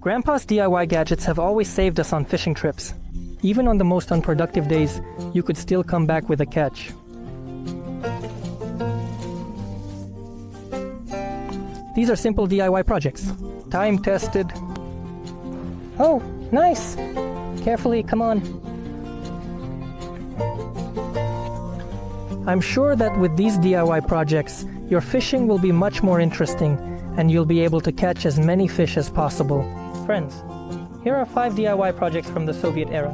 Grandpa's DIY gadgets have always saved us on fishing trips. Even on the most unproductive days, you could still come back with a catch. These are simple DIY projects. Time-tested. Oh, nice! Carefully, come on. I'm sure that with these DIY projects, your fishing will be much more interesting and you'll be able to catch as many fish as possible. Friends, here are 5 DIY projects from the Soviet era.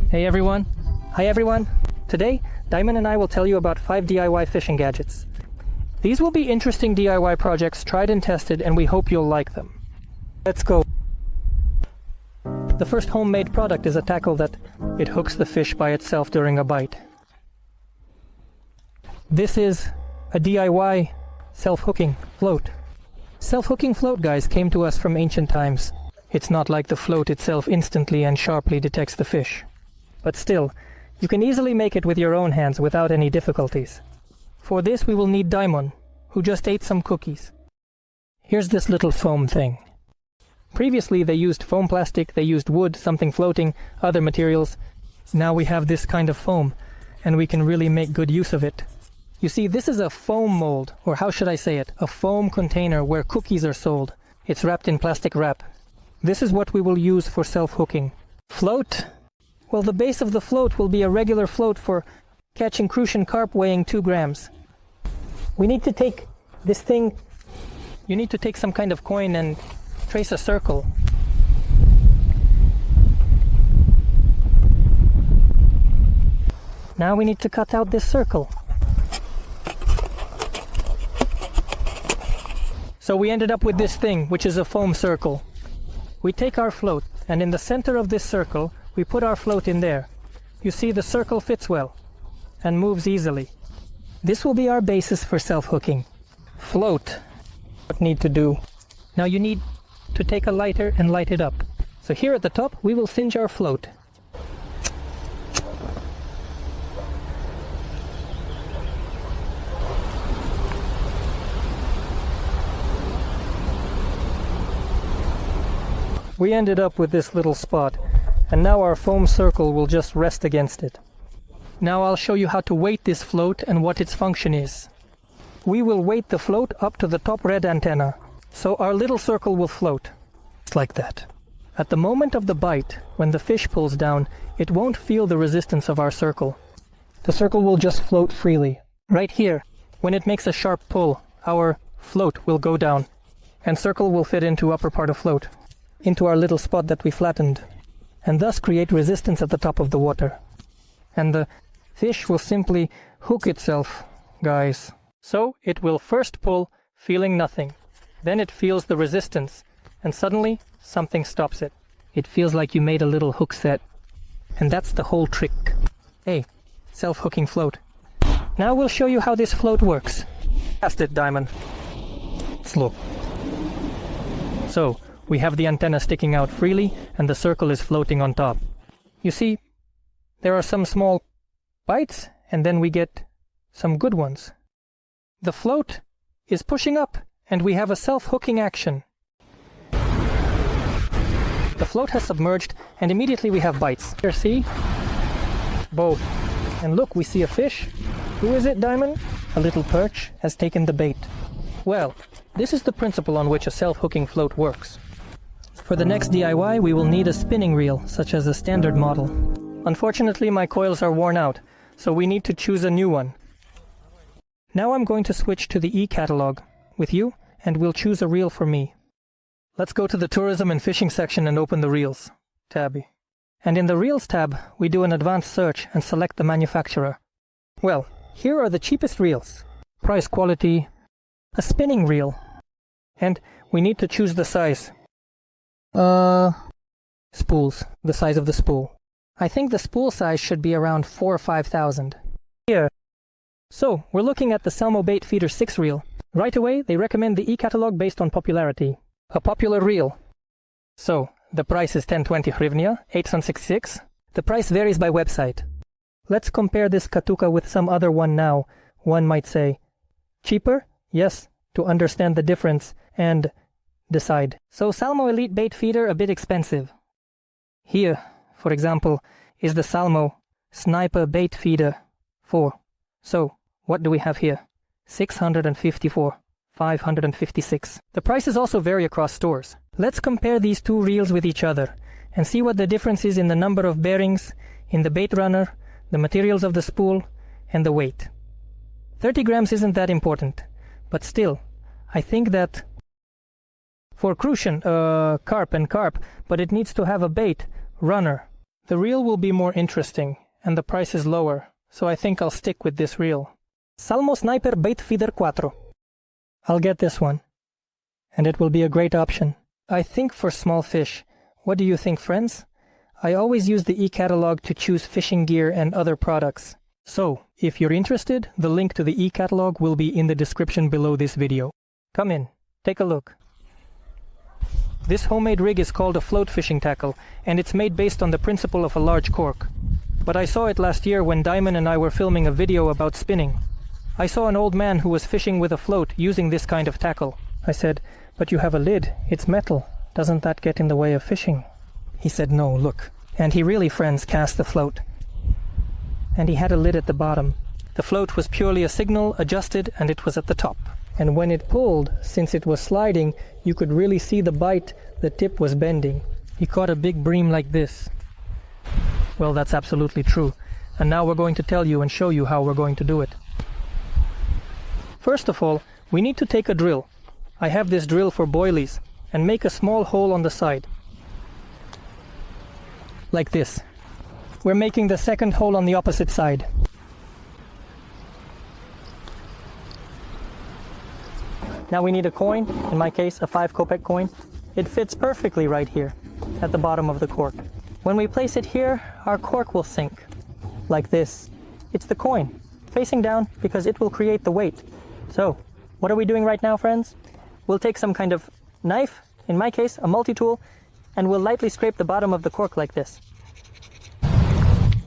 Hey everyone. Hi everyone. Today, Diamond and I will tell you about 5 DIY fishing gadgets. These will be interesting DIY projects, tried and tested, and we hope you'll like them. Let's go. The first homemade product is a tackle that it hooks the fish by itself during a bite. This is a DIY self-hooking float. Self-hooking float guys came to us from ancient times. It's not like the float itself instantly and sharply detects the fish. But still, you can easily make it with your own hands without any difficulties. For this we will need Diamond, who just ate some cookies. Here's this little foam thing. Previously they used foam plastic, they used wood, something floating, other materials. Now we have this kind of foam, and we can really make good use of it. You see, this is a foam mold, or how should I say it, a foam container where cookies are sold. It's wrapped in plastic wrap. This is what we will use for self-hooking. Float? Well, the base of the float will be a regular float for catching crucian carp weighing 2 grams. We need to take this thing, you need to take some kind of coin and trace a circle. Now we need to cut out this circle. So we ended up with this thing, which is a foam circle. We take our float, and in the center of this circle, we put our float in there. You see, the circle fits well and moves easily. This will be our basis for self-hooking. Float. What need to do? Now you need to take a lighter and light it up. So here at the top, we will singe our float. We ended up with this little spot, and now our foam circle will just rest against it. Now I'll show you how to weight this float and what its function is. We will weight the float up to the top red antenna, so our little circle will float. It's like that. At the moment of the bite, when the fish pulls down, it won't feel the resistance of our circle. The circle will just float freely. Right here, when it makes a sharp pull, our float will go down, and circle will fit into upper part of float, into our little spot that we flattened, and thus create resistance at the top of the water. And the fish will simply hook itself, guys. So it will first pull, feeling nothing. Then it feels the resistance, and suddenly something stops it. It feels like you made a little hook set. And that's the whole trick. Hey, self-hooking float. Now we'll show you how this float works. Cast it, Diamond. Slow. So, we have the antenna sticking out freely, and the circle is floating on top. You see, there are some small bites, and then we get some good ones. The float is pushing up, and we have a self-hooking action. The float has submerged, and immediately we have bites. Here, see? Both. And look, we see a fish. Who is it, Diamond? A little perch has taken the bait. Well, this is the principle on which a self-hooking float works. For the next DIY, we will need a spinning reel, such as a standard model. Unfortunately, my coils are worn out, so we need to choose a new one. Now I'm going to switch to the e-catalog with you, and we'll choose a reel for me. Let's go to the Tourism and Fishing section and open the Reels tab. And in the Reels tab, we do an advanced search and select the manufacturer. Well, here are the cheapest reels. Price, quality, a spinning reel. And we need to choose the size. Spools, the size of the spool. I think the spool size should be around 4,000 or 5,000. Here. So, we're looking at the Salmo Bait Feeder 6 reel. Right away, they recommend the e-catalog based on popularity. A popular reel. So, the price is 1020 hryvnia, 866. The price varies by website. Let's compare this Katuka with some other one now. One might say, cheaper? Yes, to understand the difference, and decide. So Salmo Elite bait feeder a bit expensive. Here, for example, is the Salmo Sniper bait feeder 4. So, what do we have here? 654, 556. The prices also vary across stores. Let's compare these two reels with each other and see what the difference is in the number of bearings, in the bait runner, the materials of the spool, and the weight. 30 grams isn't that important, but still, I think that for crucian, carp and carp, but it needs to have a bait runner. The reel will be more interesting, and the price is lower, so I think I'll stick with this reel. Salmo Sniper Bait Feeder 4. I'll get this one, and it will be a great option. I think for small fish. What do you think, friends? I always use the e-catalog to choose fishing gear and other products. So, if you're interested, the link to the e-catalog will be in the description below this video. Come in, take a look. This homemade rig is called a float fishing tackle, and it's made based on the principle of a large cork. But I saw it last year when Diamond and I were filming a video about spinning. I saw an old man who was fishing with a float using this kind of tackle. I said, "But you have a lid, it's metal. Doesn't that get in the way of fishing?" He said, "No, look." And he really, friends, cast the float. And he had a lid at the bottom. The float was purely a signal, adjusted, and it was at the top. And when it pulled, since it was sliding, you could really see the bite, the tip was bending. He caught a big bream like this. Well, that's absolutely true. And now we're going to tell you and show you how we're going to do it. First of all, we need to take a drill. I have this drill for boilies, and make a small hole on the side. Like this. We're making the second hole on the opposite side. Now we need a coin, in my case a 5 kopeck coin. It fits perfectly right here, at the bottom of the cork. When we place it here, our cork will sink, like this. It's the coin, facing down because it will create the weight. So, what are we doing right now, friends? We'll take some kind of knife, in my case a multi-tool, and we'll lightly scrape the bottom of the cork like this.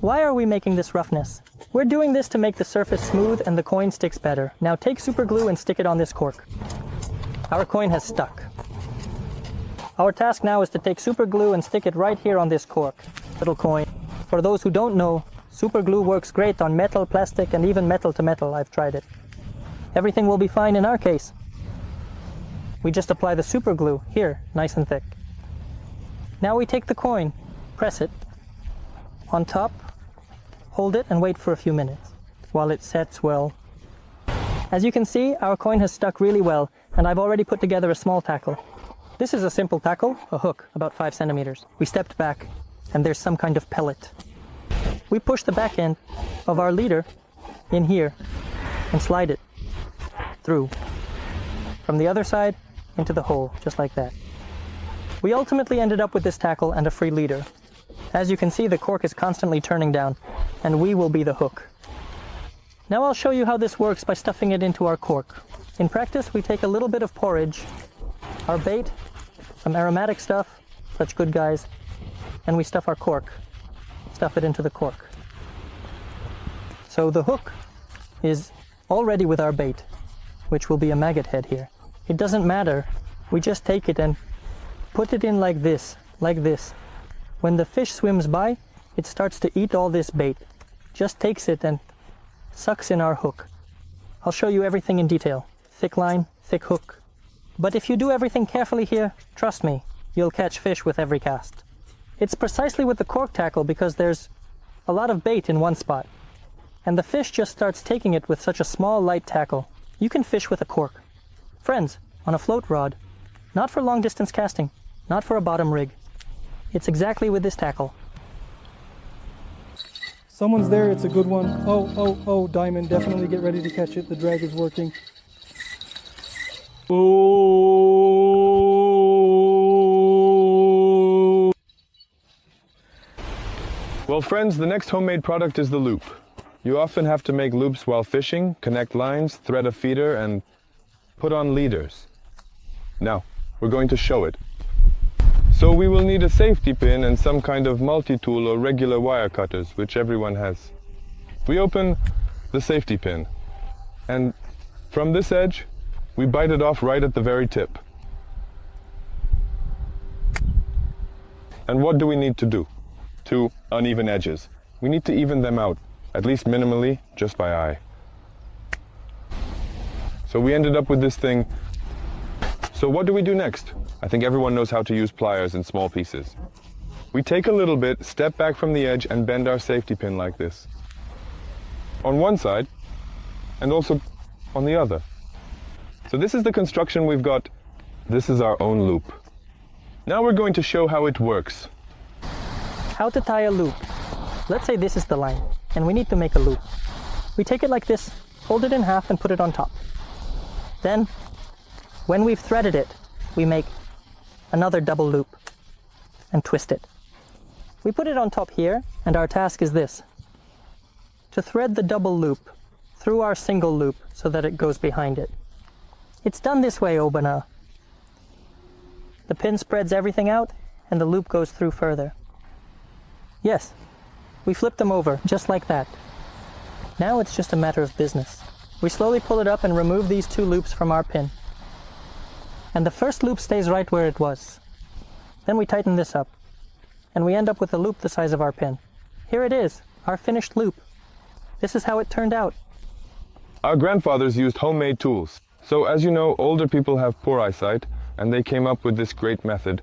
Why are we making this roughness? We're doing this to make the surface smooth and the coin sticks better. Now take super glue and stick it on this cork. Our coin has stuck. Our task now is to take super glue and stick it right here on this cork, little coin. For those who don't know, super glue works great on metal, plastic, and even metal to metal. I've tried it. Everything will be fine in our case. We just apply the super glue here, nice and thick. Now we take the coin, press it on top, hold it and wait for a few minutes while it sets well. As you can see, our coin has stuck really well, and I've already put together a small tackle. This is a simple tackle, a hook, about 5 centimeters. We stepped back, and there's some kind of pellet. We push the back end of our leader in here and slide it through from the other side into the hole, just like that. We ultimately ended up with this tackle and a free leader. As you can see, the cork is constantly turning down, and we will be the hook. Now I'll show you how this works by stuffing it into our cork. In practice, we take a little bit of porridge, our bait, some aromatic stuff, such good guys, and we stuff our cork. Stuff it into the cork. So the hook is already with our bait, which will be a maggot head here. It doesn't matter. We just take it and put it in like this, like this. When the fish swims by, it starts to eat all this bait. Just takes it and sucks in our hook. I'll show you everything in detail. Thick line, thick hook. But if you do everything carefully here, trust me, you'll catch fish with every cast. It's precisely with the cork tackle because there's a lot of bait in one spot. And the fish just starts taking it with such a small, light tackle. You can fish with a cork. Friends, on a float rod. Not for long distance casting, not for a bottom rig. It's exactly with this tackle. Someone's there, it's a good one. Oh, Diamond, definitely get ready to catch it. The drag is working. Oh! Well, friends, the next homemade product is the loop. You often have to make loops while fishing, connect lines, thread a feeder, and put on leaders. Now, we're going to show it. So we will need a safety pin and some kind of multi-tool or regular wire cutters, which everyone has. We open the safety pin, and from this edge, we bite it off right at the very tip. And what do we need to do? 2 uneven edges. We need to even them out, at least minimally, just by eye. So we ended up with this thing. So what do we do next? I think everyone knows how to use pliers in small pieces. We take a little bit, step back from the edge, and bend our safety pin like this. On one side, and also on the other. So this is the construction we've got. This is our own loop. Now we're going to show how it works. How to tie a loop. Let's say this is the line, and we need to make a loop. We take it like this, fold it in half, and put it on top. Then, when we've threaded it, we make another double loop and twist it. We put it on top here, and our task is this: to thread the double loop through our single loop so that it goes behind it. It's done this way, Obana. The pin spreads everything out, and the loop goes through further. Yes, we flip them over, just like that. Now it's just a matter of business. We slowly pull it up and remove these 2 loops from our pin. And the first loop stays right where it was. Then we tighten this up, and we end up with a loop the size of our pin. Here it is, our finished loop. This is how it turned out. Our grandfathers used homemade tools. So as you know, older people have poor eyesight, and they came up with this great method.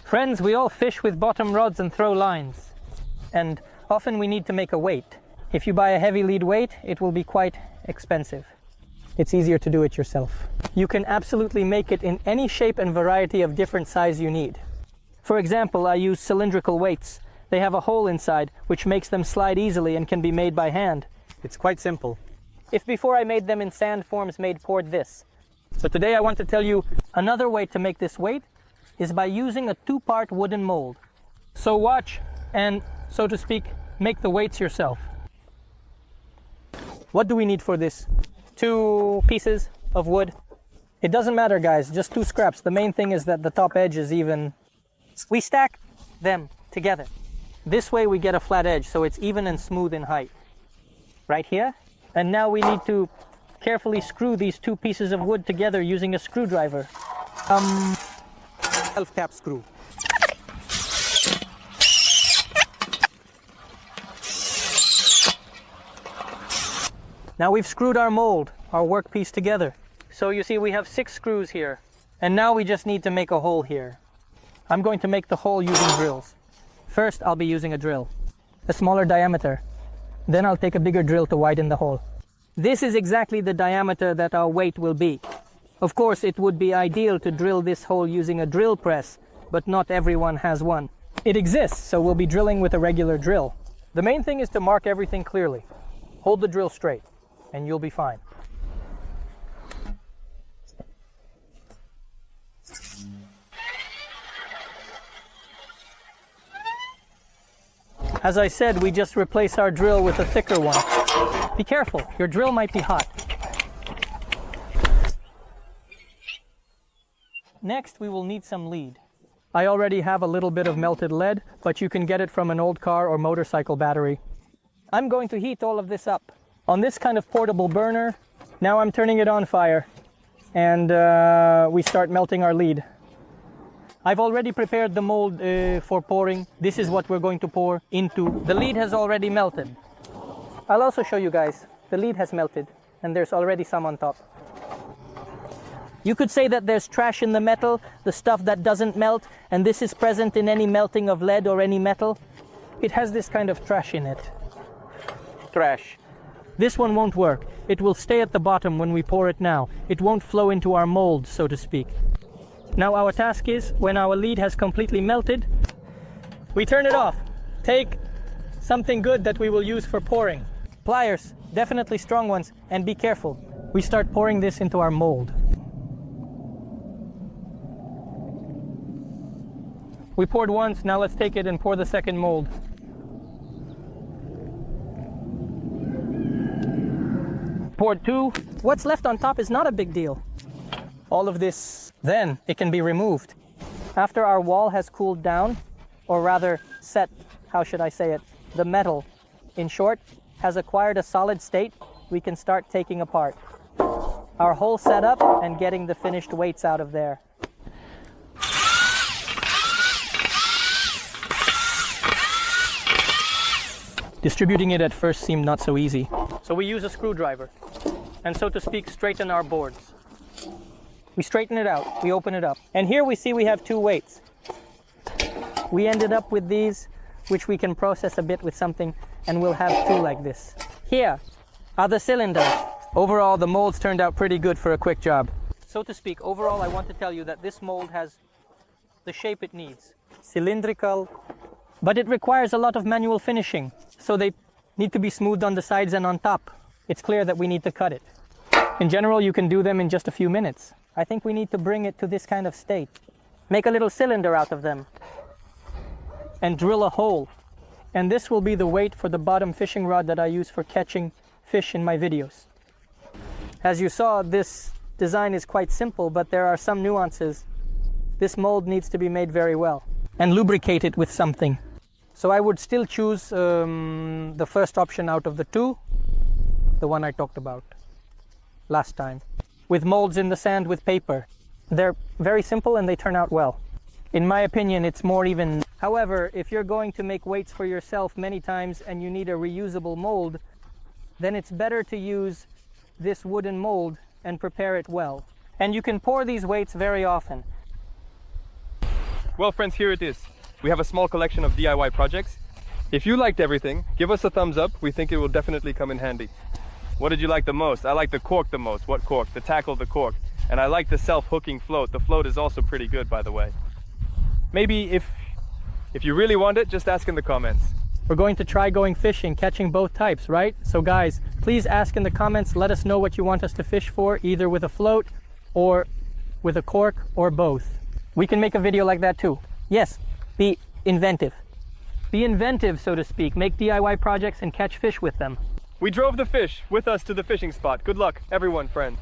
Friends, we all fish with bottom rods and throw lines. And often we need to make a weight. If you buy a heavy lead weight, it will be quite expensive. It's easier to do it yourself. You can absolutely make it in any shape and variety of different size you need. For example, I use cylindrical weights. They have a hole inside, which makes them slide easily and can be made by hand. It's quite simple. If before I made them in sand forms made poured this. So today I want to tell you another way to make this weight is by using a 2-part wooden mold. So watch and, so to speak, make the weights yourself. What do we need for this? 2 pieces of wood. It doesn't matter, guys, just 2 scraps. The main thing is that the top edge is even. We stack them together. This way we get a flat edge, so it's even and smooth in height. Right here. And now we need to carefully screw these 2 pieces of wood together using a screwdriver. Self-cap screw. Now we've screwed our mold, our workpiece together. So you see we have 6 screws here. And now we just need to make a hole here. I'm going to make the hole using drills. First, I'll be using a drill, a smaller diameter. Then I'll take a bigger drill to widen the hole. This is exactly the diameter that our weight will be. Of course, it would be ideal to drill this hole using a drill press, but not everyone has one. It exists, so we'll be drilling with a regular drill. The main thing is to mark everything clearly. Hold the drill straight, and you'll be fine. As I said, we just replace our drill with a thicker one. Be careful, your drill might be hot. Next, we will need some lead. I already have a little bit of melted lead, but you can get it from an old car or motorcycle battery. I'm going to heat all of this up on this kind of portable burner. Now I'm turning it on fire, and we start melting our lead. I've already prepared the mold for pouring. This is what we're going to pour into. The lead has already melted. I'll also show you guys. The lead has melted, and there's already some on top. You could say that there's trash in the metal, the stuff that doesn't melt, and this is present in any melting of lead or any metal. It has this kind of trash in it. Trash. This one won't work. It will stay at the bottom when we pour it now. It won't flow into our mold, so to speak. Now our task is, when our lead has completely melted, we turn it off. Take something good that we will use for pouring. Pliers, definitely strong ones, and be careful. We start pouring this into our mold. We poured once, now let's take it and pour the second mold. Poured 2. What's left on top is not a big deal. All of this, then it can be removed. After our wall has cooled down, or rather set, how should I say it, the metal, in short, has acquired a solid state, we can start taking apart. our whole setup and getting the finished weights out of there. Distributing it at first seemed not so easy. So we use a screwdriver and, so to speak, straighten our boards. We straighten it out, we open it up. And here we see we have two weights. We ended up with these, which we can process a bit with something, and we'll have two like this. Here are the cylinders. Overall, the molds turned out pretty good for a quick job. So to speak, overall, I want to tell you that this mold has the shape it needs. Cylindrical, but it requires a lot of manual finishing. So they need to be smoothed on the sides and on top. It's clear that we need to cut it. In general, you can do them in just a few minutes. I think we need to bring it to this kind of state. Make a little cylinder out of them and drill a hole. And this will be the weight for the bottom fishing rod that I use for catching fish in my videos. As you saw, this design is quite simple, but there are some nuances. This mold needs to be made very well and lubricate it with something. So I would still choose the first option out of the two, the one I talked about last time, with molds in the sand with paper. They're very simple and they turn out well. In my opinion, it's more even. However, if you're going to make weights for yourself many times and you need a reusable mold, then it's better to use this wooden mold and prepare it well. And you can pour these weights very often. Well, friends, here it is. We have a small collection of DIY projects. If you liked everything, give us a thumbs up. We think it will definitely come in handy. What did you like the most? I like the cork the most. What cork? The tackle, the cork. And I like the self-hooking float. The float is also pretty good, by the way. Maybe if you really want it, just ask in the comments. We're going to try going fishing, catching both types, right? So guys, please ask in the comments, let us know what you want us to fish for, either with a float or with a cork or both. We can make a video like that too. Yes, be inventive. Be inventive, so to speak. Make DIY projects and catch fish with them. We drove the fish with us to the fishing spot. Good luck, everyone, friend.